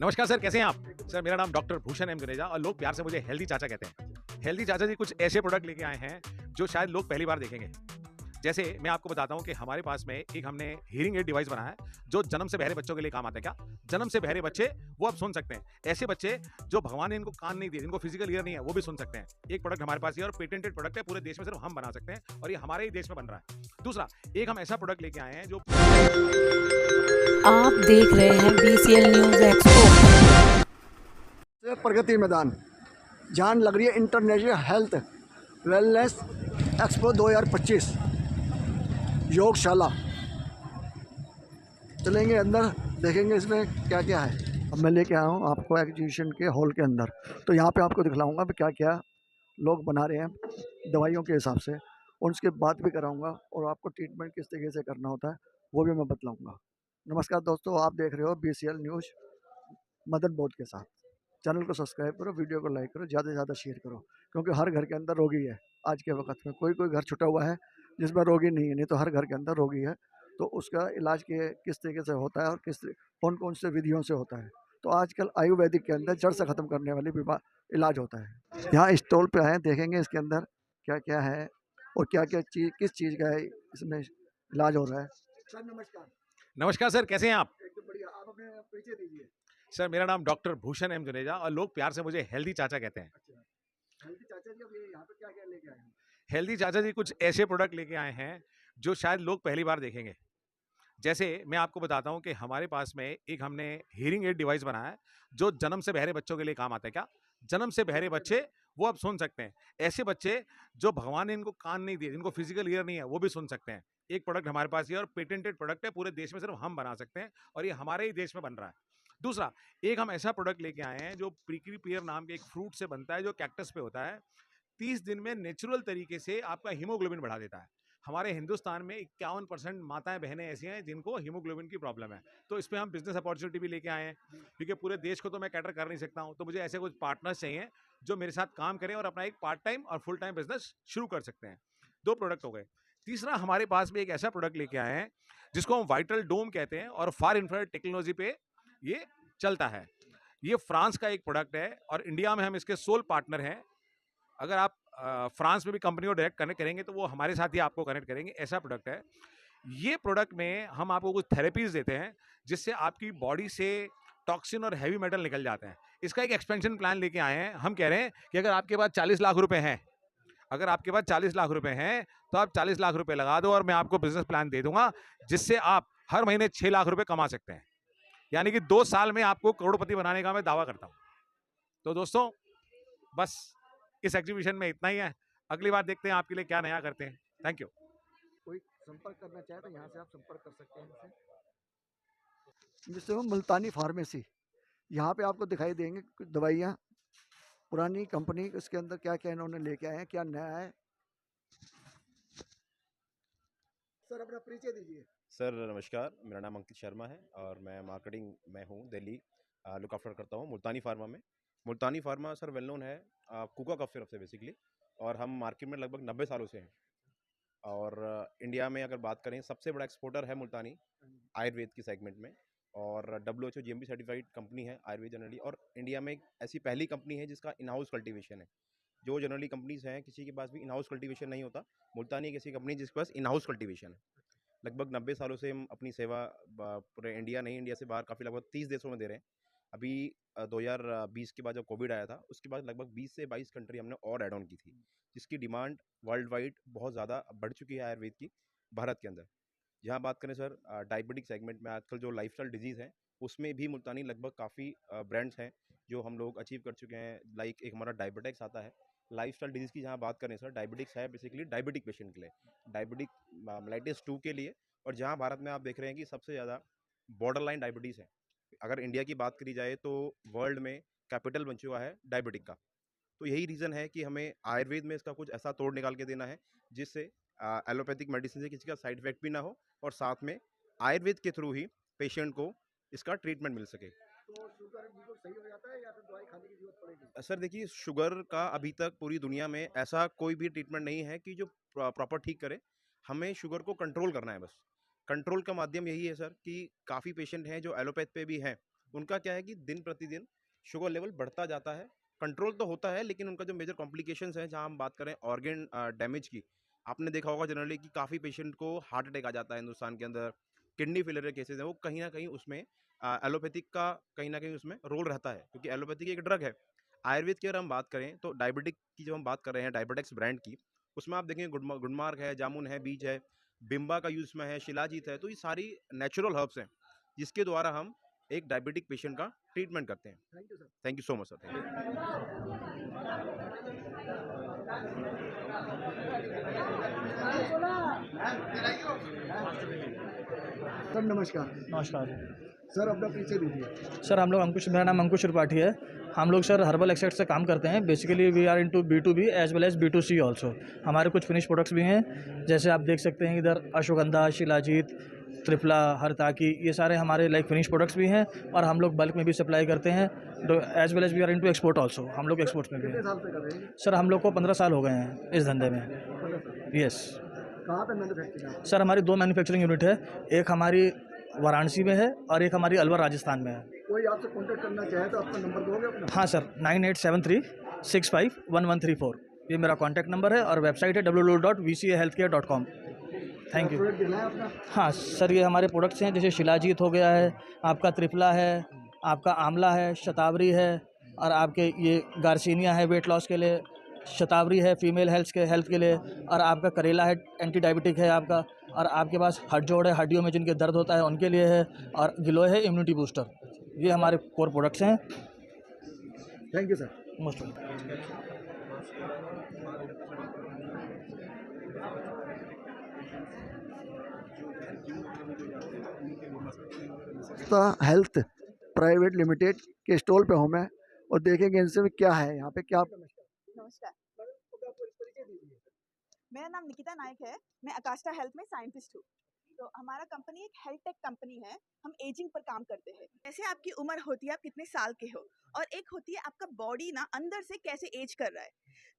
नमस्कार सर, कैसे हैं आप? सर, मेरा नाम डॉक्टर भूषण एम जुनेजा और लोग प्यार से मुझे हेल्दी चाचा कहते हैं। हेल्दी चाचा जी कुछ ऐसे प्रोडक्ट लेके आए हैं, जो शायद लोग पहली बार देखेंगे। जैसे मैं आपको बताता हूँ कि हमारे पास में एक हमने हियरिंग एड डिवाइस बनाया है, जो जन्म से बहरे बच्चों के लिए काम आता है। क्या? जन्म से बहरे बच्चे, वो अब सुन सकते हैं। ऐसे बच्चे जो भगवान ने इनको कान नहीं दिए, जिनको फिजिकल ईयर नहीं है, वो भी सुन सकते हैं। एक प्रोडक्ट हमारे पास ये और पेटेंटेड प्रोडक्ट है, पूरे देश में सिर्फ हम बना सकते हैं और ये हमारे ही देश में बन रहा है। दूसरा, एक हम ऐसा प्रोडक्ट लेके आए हैं जो आप देख रहे हैं BCL news expo. Pragati Maidan जहाँ लग रही है इंटरनेशनल हेल्थ वेलनेस एक्सपो 2025 योगशाला। चलेंगे अंदर, देखेंगे इसमें क्या क्या है। अब मैं लेके आया हूँ आपको एग्जीबिशन के हॉल के अंदर, तो यहाँ पे आपको दिखलाऊंगा कि क्या क्या लोग बना रहे हैं दवाइयों के हिसाब से, और उसके बाद भी कराऊंगा और आपको ट्रीटमेंट किस तरीके से करना होता है वो भी मैं बतलाऊंगा। नमस्कार दोस्तों, आप देख रहे हो BCL न्यूज़ मदन बोध के साथ। चैनल को सब्सक्राइब करो, वीडियो को लाइक करो, ज़्यादा से ज़्यादा शेयर करो, क्योंकि हर घर के अंदर रोगी है आज के वक्त में। कोई कोई घर छुटा हुआ है जिसमें रोगी नहीं है, नहीं तो हर घर के अंदर रोगी है। तो उसका इलाज किस तरीके से होता है और कौन कौन से विधियों से होता है। तो आजकल आयुर्वेदिक के अंदर जड़ से ख़त्म करने वाली बीमार इलाज होता है। यहाँ स्टॉल पे आए, देखेंगे इसके अंदर क्या क्या है और क्या क्या चीज़ किस चीज़ का है इसमें इलाज हो रहा है। सर नमस्कार। नमस्कार सर, कैसे हैं आप? एकदम बढ़िया, आप अपने परिचय दीजिए। सर, मेरा नाम डॉक्टर भूषण एम जुनेजा और लोग प्यार से मुझे हेल्दी चाचा कहते हैं। अच्छा, हेल्दी चाचा जी, अब ये यहाँ पे क्या-क्या लेके आए हैं? हेल्दी चाचा जी कुछ ऐसे प्रोडक्ट लेके आए हैं, जो शायद लोग पहली बार देखेंगे। जैसे मैं आपको बताता हूँ कि हमारे पास में एक हमने हियरिंग एड डिवाइस बनाया है, जो जन्म से बहरे बच्चों के लिए काम आता है। क्या? जन्म से बहरे बच्चे, वो अब सुन सकते हैं। ऐसे बच्चे जो भगवान ने इनको कान नहीं दिए, जिनको फिजिकल ईयर नहीं है, वो भी सुन सकते हैं। एक प्रोडक्ट हमारे पास ये और पेटेंटेड प्रोडक्ट है, पूरे देश में सिर्फ हम बना सकते हैं और ये हमारे ही देश में बन रहा है। दूसरा, एक हम ऐसा प्रोडक्ट लेके आए हैं, जो प्रिकली पियर नाम के एक फ्रूट से बनता है, जो कैक्टस पे होता है। 30 दिन में नेचुरल तरीके से आपका हीमोग्लोबिन बढ़ा देता है। हमारे हिंदुस्तान में 51% माताएं बहनें ऐसी हैं जिनको हीमोग्लोबिन की प्रॉब्लम है, तो इस पे हम बिजनेस अपॉर्चुनिटी भी लेके आए हैं, क्योंकि पूरे देश को तो मैं कैटर कर नहीं सकता हूं, तो मुझे ऐसे कुछ पार्टनर्स चाहिए जो मेरे साथ काम करें और अपना एक पार्ट टाइम और फुल टाइम बिजनेस शुरू कर सकते हैं। 2 प्रोडक्ट हो गए। तीसरा, हमारे पास में एक ऐसा प्रोडक्ट लेके आए हैं जिसको हम वाइटल डोम कहते हैं और फार इंफ्रारेड टेक्नोलॉजी पे ये चलता है। ये फ्रांस का एक प्रोडक्ट है और इंडिया में हम इसके सोल पार्टनर हैं। अगर आप फ्रांस में भी कंपनी को डायरेक्ट कनेक्ट करेंगे तो वो हमारे साथ ही आपको कनेक्ट करेंगे, ऐसा प्रोडक्ट है। ये प्रोडक्ट में हम आपको कुछ थेरेपीज देते हैं, जिससे आपकी बॉडी से टॉक्सिन और हैवी मेटल निकल जाते हैं। इसका एक एक्सपेंशन प्लान लेके आए हैं। हम कह रहे हैं कि अगर आपके पास 40 लाख रुपए हैं, अगर आपके पास 40 लाख रुपए हैं, तो आप 40 लाख रुपए लगा दो और मैं आपको बिजनेस प्लान दे दूंगा, जिससे आप हर महीने 6 लाख रुपए कमा सकते हैं। यानी कि 2 साल में आपको करोड़पति बनाने का मैं दावा करता हूं। तो दोस्तों, बस इस एग्जीबिशन में इतना ही है। अगली बार देखते हैं आपके लिए क्या नया करते हैं। Thank you. कोई संपर्क करना चाहे तो यहाँ से आप संपर्क कर सकते हैं इनसे। जिससे वो मुल्तानी फार्मेसी, यहाँ पे आपको दिखाई देंगे कुछ दवाइयाँ पुरानी कंपनी, इसके अंदर क्या क्या इन्होंने लेके आए हैं, क्या नया है। सर अपना परिचय दीजिए। सर नमस्कार, मेरा नाम अंकित शर्मा है और मैं मार्केटिंग में हूँ दिल्ली, लुक आफ्टर करता हूँ मुल्तानी फार्मा में। मुल्तानी फार्मा सर वेल नोन है कुका कफ सिरप से बेसिकली, और हम मार्केट में लगभग 90 सालों से हैं। और इंडिया में अगर बात करें, सबसे बड़ा एक्सपोर्टर है मुल्तानी आयुर्वेद की सेगमेंट में, और WHO GMP सर्टिफाइड कंपनी है आयुर्वेद जनरली। और इंडिया में एक ऐसी पहली कंपनी है जिसका इन हाउस कल्टीवेशन है। जो जनरली कंपनीज हैं, किसी के पास भी इन हाउस कल्टीवेशन नहीं होता। मुल्तानी एक ऐसी कंपनी जिसके पास इन हाउस कल्टीवेशन है। लगभग 90 सालों से हम अपनी सेवा पूरे इंडिया नहीं, इंडिया से बाहर काफ़ी लगभग 30 देशों में दे रहे हैं। अभी 2020 के बाद जब कोविड आया था, उसके बाद लगभग 20 से 22 कंट्री हमने और ऐड ऑन की थी, जिसकी डिमांड वर्ल्ड वाइड बहुत ज़्यादा बढ़ चुकी है आयुर्वेद की भारत के अंदर। यहाँ बात करें सर, डायबिटिक सेगमेंट में आजकल जो लाइफस्टाइल डिजीज़ हैं, उसमें भी मुल्तानी लगभग काफ़ी ब्रांड्स हैं जो हम लोग अचीव कर चुके हैं। लाइक एक हमारा डायबिटिक्स आता है। लाइफस्टाइल डिजीज़ की जहाँ बात करें सर, डायबिटिक्स है बेसिकली डायबिटिक पेशेंट के लिए, डायबिटिक मेलाइटिस 2 के लिए। और जहाँ भारत में आप देख रहे हैं कि सबसे ज़्यादा बॉर्डर लाइन डायबिटीज़ है। अगर इंडिया की बात करी जाए तो वर्ल्ड में कैपिटल बन चुका है डायबिटिक का। तो यही रीज़न है कि हमें आयुर्वेद में इसका कुछ ऐसा तोड़ निकाल के देना है, जिससे एलोपैथिक मेडिसिन से किसी का साइड इफेक्ट भी ना हो, और साथ में आयुर्वेद के थ्रू ही पेशेंट को इसका ट्रीटमेंट मिल सके। तो शुगर बिल्कुल सही हो जाता है या फिर दवाई खाने की जरूरत पड़ेगी? सर देखिए, शुगर का अभी तक पूरी दुनिया में ऐसा कोई भी ट्रीटमेंट नहीं है कि जो प्रॉपर ठीक करे। हमें शुगर को कंट्रोल करना है बस। कंट्रोल का माध्यम यही है सर कि काफ़ी पेशेंट हैं जो एलोपैथ पे भी हैं, उनका क्या है कि दिन प्रतिदिन शुगर लेवल बढ़ता जाता है। कंट्रोल तो होता है, लेकिन उनका जो मेजर कॉम्प्लिकेशंस हैं, जहाँ हम बात करें ऑर्गन डैमेज की, आपने देखा होगा जनरली कि काफ़ी पेशेंट को हार्ट अटैक आ जाता है हिंदुस्तान के अंदर। किडनी फेलियर के केसेस हैं, वो कहीं न कहीं उसमें एलोपैथिक का कहीं न कहीं उसमें रोल रहता है, क्योंकि एलोपैथिक एक ड्रग है। आयुर्वेद की अगर हम बात करें तो डायबिटिक की जब हम बात कर रहे हैं, डायबिटेक्स ब्रांड की, उसमें आप देखेंगे गुडमार्ग है, जामुन है, बीज है, बिम्बा का यूज़ में है, शिलाजीत है। तो ये सारी नेचुरल हर्ब्स हैं, जिसके द्वारा हम एक डायबिटिक पेशेंट का ट्रीटमेंट करते हैं। Thank you sir. Thank you so much sir. Thank you. Sir नमस्कार। नमस्कार सर अपना परिचय दीजिए। सर, हम लोग मेरा नाम अंकुश त्रिपाठी है। हम लोग सर हर्बल एक्सट्रैक्ट से काम करते हैं। Basically we are into B2B as well as B2C also. हमारे कुछ फिनिश प्रोडक्ट्स भी हैं, जैसे आप देख सकते हैं इधर अश्वगंधा, शिलाजीत, त्रिफला, हरताकी, ये सारे हमारे लाइक फिनिश प्रोडक्ट्स भी हैं और हम लोग बल्क में भी सप्लाई करते हैं। As well as we are into export also. हम लोग एक्सपोर्ट्स में भी कितने हैं। साल से कर रहे हैं? सर, हम लोग को 15 साल हो गए हैं इस धंधे में। 15 साल। यस कहाँ पे मैन्युफैक्चरिंग है? सर, हमारी 2 मैन्युफैक्चरिंग यूनिट है। एक हमारी वाराणसी में है और एक हमारी अलवर राजस्थान में है। कोई आपसे कॉन्टैक्ट करना चाहे तो आपका नंबर दोगे अपना? हाँ सर, 9873651134 ये मेरा कॉन्टैक्ट नंबर है और वेबसाइट है www.vcahealthcare.com। Thank you. प्रोडक्ट दिखाएं अपना। हाँ सर, ये हमारे प्रोडक्ट्स हैं, जैसे शिलाजीत हो गया है, आपका त्रिफला है, आपका आंवला है, शतावरी है और आपके ये गार्सिनिया है वेट लॉस के लिए, शतावरी है फीमेल हेल्थ के लिए और आपका करेला है एंटी डायबिटिक है आपका, और आपके पास हड्डजोड़ है, हड्डियों में जिनके दर्द होता है उनके लिए है, और गिलोय है इम्यूनिटी बूस्टर। ये हमारे कोर प्रोडक्ट्स हैं। Thank you sir. Most health private limited के स्टॉल पे हूँ मैं और देखेंगे इनसे भी क्या है यहाँ पे क्या। नमस्कार, मेरा नाम निकिता नायक है। मैं अकास्टा हेल्थ में साइंटिस्ट हूँ। तो हमारा कंपनी एक हेल्थ टेक कंपनी है। हम एजिंग पर काम करते हैं। जैसे आपकी उम्र होती है, आप कितने साल के हो, और एक होती है आपका बॉडी ना अंदर से कैसे एज कर रहा है।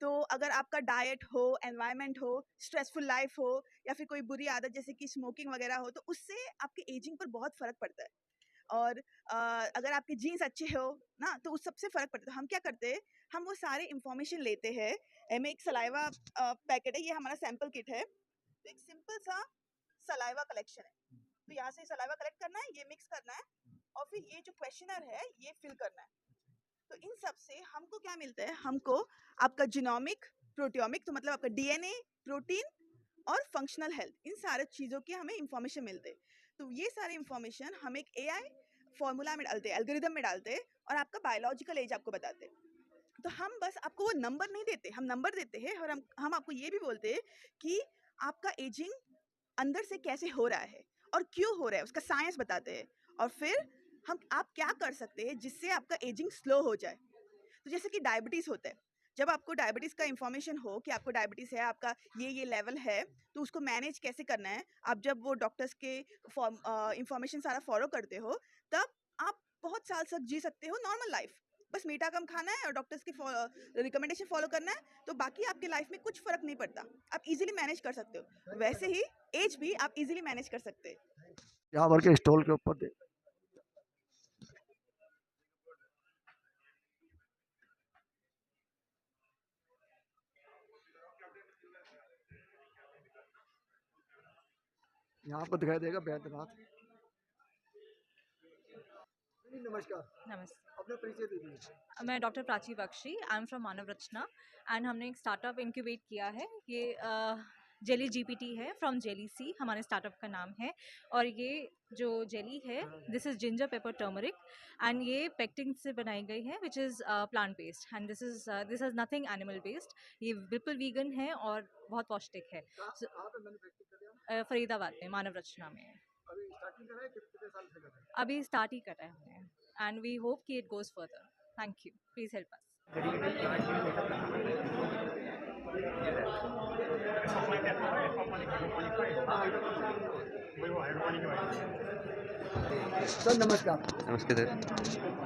तो अगर आपका डाइट हो, एनवायरनमेंट हो, स्ट्रेसफुल लाइफ हो, या फिर कोई बुरी आदत जैसे कि स्मोकिंग वगैरह हो, तो उससे आपके एजिंग पर बहुत फ़र्क पड़ता है। और अगर आपके जीन्स अच्छे हो ना, तो उस सबसे फ़र्क पड़ता है। हम क्या करते हैं, हम वो सारे इंफॉर्मेशन लेते हैं। में एक सलाइवा पैकेट है, ये हमारा सैम्पल किट है। तो एक सिंपल सा सलाइवा कलेक्शन है। तो यहाँ से सलाइवा कलेक्ट करना है, ये मिक्स करना है, और फिर ये जो क्वेश्चनर है ये फिल करना है। तो इन सब से हमको क्या मिलता है, हमको आपका जीनोमिक, प्रोटियोमिक, तो मतलब आपका डीएनए, प्रोटीन और फंक्शनल हेल्थ, इन सारे चीज़ों के हमें इंफॉर्मेशन मिलते हैं। तो ये सारे इंफॉर्मेशन हम एक एआई फॉर्मूला में डालते हैं, एल्गोरिदम में डालते हैं, और आपका बायोलॉजिकल एज आपको बताते हैं। तो हम बस आपको वो नंबर नहीं देते, हम नंबर देते हैं, और हम आपको ये भी बोलते हैं कि आपका एजिंग अंदर से कैसे हो रहा है और क्यों हो रहा है, उसका साइंस बताते हैं। और फिर आप क्या कर सकते हैं जिससे आपका एजिंग स्लो हो जाए। तो जैसे कि डायबिटीज़ होता है, जब आपको डायबिटीज़ का इंफॉर्मेशन हो कि आपको डायबिटीज़ है, आपका ये लेवल है, तो उसको मैनेज कैसे करना है, आप जब वो डॉक्टर्स के इंफॉर्मेशन सारा फॉलो करते हो, तब आप बहुत साल तक जी सकते हो नॉर्मल लाइफ। बस मीठा कम खाना है और डॉक्टर्स के रिकमेंडेशन फॉलो करना है, तो बाकी आपके लाइफ में कुछ फ़र्क नहीं पड़ता। आप इजीली मैनेज कर सकते हो। वैसे ही एज भी आप इजीली मैनेज कर सकते हैं। यहाँ पर के स्टॉल के ऊपर दे। यहाँ आपको दिखाई देगा बैद्यनाथ। नमस्कार, नमस्ते। अपना परिचय दीजिए। मैं doctor Prachi Bakshi, I am from Manav Rachna and हमने एक स्टार्टअप इंक्यूबेट किया है। ये जेली जीपीटी है, फ्रॉम जेली सी हमारे स्टार्टअप का नाम है। और ये जो जेली है, this is ginger paper turmeric, and ये पेक्टिन से बनाई गई है, which is plant based, and this is nothing animal based. ये बिल्कुल वीगन है और बहुत पौष्टिक है। कहाँ पे मैन्युफैक्चर कर रहे हैं? फरीदाबाद में, मानव रचना में। अभी स्टार्टिंग कर रहे हैं, कितने साल से कर रहे हैं? अभी स्टार्ट ही कर रहे हैं हमने, एंड वी होप कि it goes further. Thank you, please help us. Sir नमस्कार। नमस्ते सर।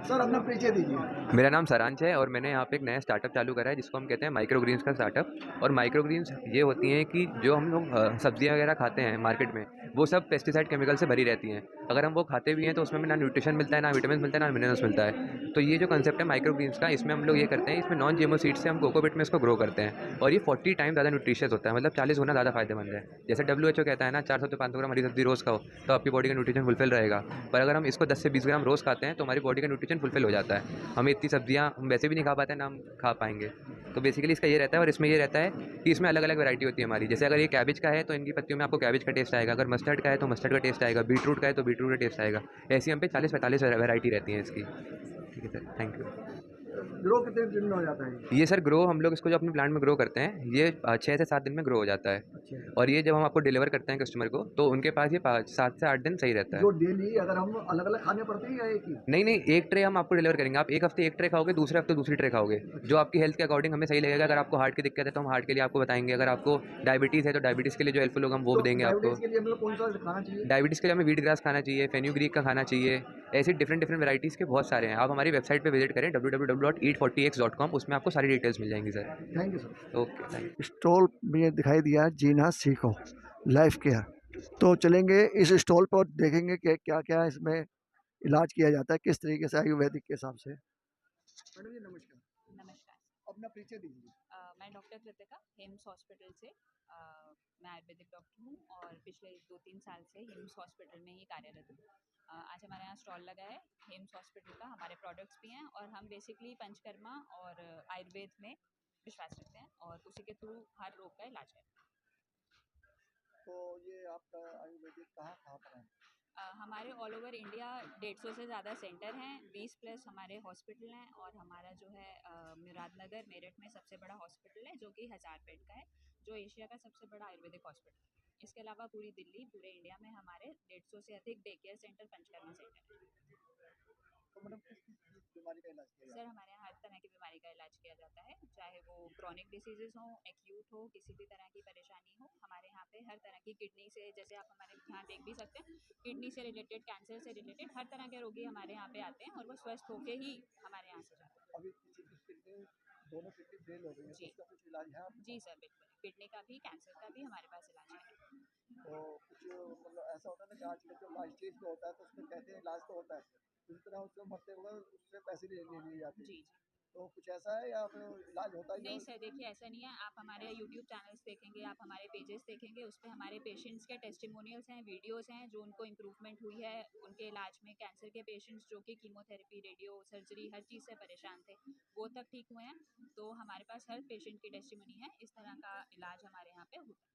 सर अपना परिचय दीजिए। मेरा नाम सारांश है और मैंने यहाँ पे एक नया स्टार्टअप चालू करा है जिसको हम कहते हैं माइक्रो ग्रीन्स का स्टार्टअप। और माइक्रो ग्रीन्स ये होती हैं कि जो हम लोग सब्जियाँ वगैरह खाते हैं मार्केट में, वो सब पेस्टिसाइड केमिकल से भरी रहती हैं। अगर हम वो खाते भी हैं तो उसमें भी ना न्यूट्रिशन मिलता है, ना विटामिन मिलता है, ना मिनरल्स मिलता है। तो ये जो कंसेप्ट है माइक्रो ग्रीन्स का, इसमें हम लोग ये करते हैं, इसमें नॉन जीएमओ सीड से हम कोकोपीट में इसको ग्रो करते हैं और ये 40 टाइम ज़्यादा न्यूट्रिशियस होता है, मतलब 40 गुना ज़्यादा फायदेमंद है। जैसे डब्ल्यूएचओ कहता है ना 400 से 500 ग्राम हरी सब्जी रोज़ खाओ तो आपकी बॉडी का न्यूट्रिशन फुलफिल रहेगा, पर अगर हम इसको 10 से 20 ग्राम रोज़ खाते हैं तो हमारी बॉडी का न्यूट्रिशन फुलफिल हो जाता है। हमें इतनी सब्जियाँ हम वैसे भी नहीं खा पाते हैं, ना हम खा पाएंगे। तो बेसिकली इसका ये रहता है, और इसमें ये रहता है कि इसमें अलग अलग वैरायटी होती है हमारी। जैसे अगर ये कैबेज का है तो इनकी पत्तियों में आपको कैबेज का टेस्ट आएगा, अगर मस्टर्ड का है तो मस्टर्ड का टेस्ट आएगा, बीटरूट का है तो बीटरूट का टेस्ट आएगा। ऐसी हम पे 40-45 वैरायटी रहती है इसकी। ठीक है सर, थैंक यू। ग्रो कितने दिन में हो जाता है? ये सर ग्रो हम लोग इसको जो अपने प्लांट में ग्रो करते हैं, ये 6 से 7 दिन में ग्रो हो जाता है। अच्छा, और ये जब हम आपको डिलीवर करते हैं कस्टमर को, तो उनके पास ये 7 से 8 दिन सही रहता है। जो डेली अगर हम अलग अलग खाने पड़ते हैं या एक ही? नहीं नहीं, एक ट्रे हम आपको डिलीवर करेंगे। आप एक हफ्ते एक ट्रे खाओगे, दूसरे हफ्ते दूसरी ट्रे खाओगे, जो आपकी हेल्थ के अकॉर्डिंग हमें सही लगेगा। अगर आपको हार्ट की दिक्कत है तो हम हार्ट के लिए आपको बताएंगे, अगर आपको डायबिटीज़ है तो डायबिटीज़ के लिए जो हेल्पफुल होगा हम वो तो भी देंगे आपको। डायबिटीज़ के लिए मतलब कौन सा खाना चाहिए? डायबिटीज़ के लिए हमें व्हीट ग्रास खाना चाहिए, फेन्यूग्रीक का खाना चाहिए। ऐसे डिफरेंट डिफरेंट वैराइटीज़ के बहुत सारे हैं। आप हमारी वेबसाइट पे विजिट करें www.eat40x.com, उसमें आपको सारी डिटेल्स मिल जाएंगी sir. Thank you sir. Okay, thank you. Stall में दिखाई दिया जीना सीखो लाइफ केयर, तो चलेंगे इस स्टॉल पर, देखेंगे कि क्या क्या इसमें इलाज किया जाता है, किस तरीके से आयुर्वेदिक के हिसाब से। मैडम जी नमस्कार, नमस्कार। अपना परिचय दीजिए। मैं डॉक्टर कृतिका, हिम्स हॉस्पिटल से। मैं आयुर्वेदिक डॉक्टर हूँ और पिछले 2-3 साल से हिम्स हॉस्पिटल में ही कार्यरत हूँ। आज हमारे यहाँ स्टॉल लगा है हिम्स हॉस्पिटल का, हमारे प्रोडक्ट्स भी हैं और हम बेसिकली पंचकर्मा और आयुर्वेद में विश्वास रखते हैं और उसी के थ्रू हर रोग का इलाज करते हैं। तो ये आपका आयुर्वेदिक कहाँ कहाँ पर है? हमारे ऑल ओवर इंडिया 150 से ज़्यादा सेंटर हैं, 20 प्लस हमारे हॉस्पिटल हैं और हमारा जो है मुरादनगर मेरठ में सबसे बड़ा हॉस्पिटल है जो कि 1000 बेड का है, जो एशिया का सबसे बड़ा आयुर्वेदिक हॉस्पिटल है। इसके अलावा पूरी दिल्ली, पूरे इंडिया में हमारे 150 से अधिक day care centre, panchakarma centre हैं। तो मैडम किस किस बीमारी का इलाज किया जाता सर हमारे यहाँ हर तरह की बीमारी का इलाज किया जाता है, चाहे वो क्रॉनिक डिसीजेज हो, एक्यूट हो, किसी भी तरह की परेशानी हो। हमारे यहाँ पे हर तरह की किडनी से, जैसे आप हमारे यहाँ देख भी सकते हैं, किडनी से रिलेटेड, कैंसर से रिलेटेड हर तरह के रोगी हमारे यहाँ पे आते हैं और वो स्वस्थ होके ही हमारे यहाँ से जाते हैं। है? अभी किसी की किडनी, दोनों किडनी फेल हो गई है, तो जी उसका कुछ इलाज है आपके जी पास? सर, बिल्कुल। किडनी का भी, कैंसर का भी हमारे पास इलाज है। तो कुछ मतलब ऐसा होता है ना कि आजकल जो लास्ट स्टेज पे होता है तो उसमें कहते हैं इलाज तो होता है, इस तरह उसमें मरते हुए उससे पैसे ले लिए जाते हैं, जी जी। तो कुछ ऐसा है या फिर इलाज होता ही नहीं है? सर, देखिए ऐसा नहीं है। आप हमारे यूट्यूब चैनल्स देखेंगे, आप हमारे पेजेस देखेंगे, उस पे हमारे पेशेंट्स के टेस्टिमोनियल्स हैं, वीडियोस हैं, जो उनको इम्प्रूवमेंट हुई है उनके इलाज में। कैंसर के पेशेंट्स जो कि कीमोथेरेपी, रेडियो, सर्जरी, हर चीज़ से परेशान थे, वो तक ठीक हुए हैं। तो हमारे पास हर पेशेंट की टेस्टिमोनी है, इस तरह का इलाज हमारे यहाँ पे होता है।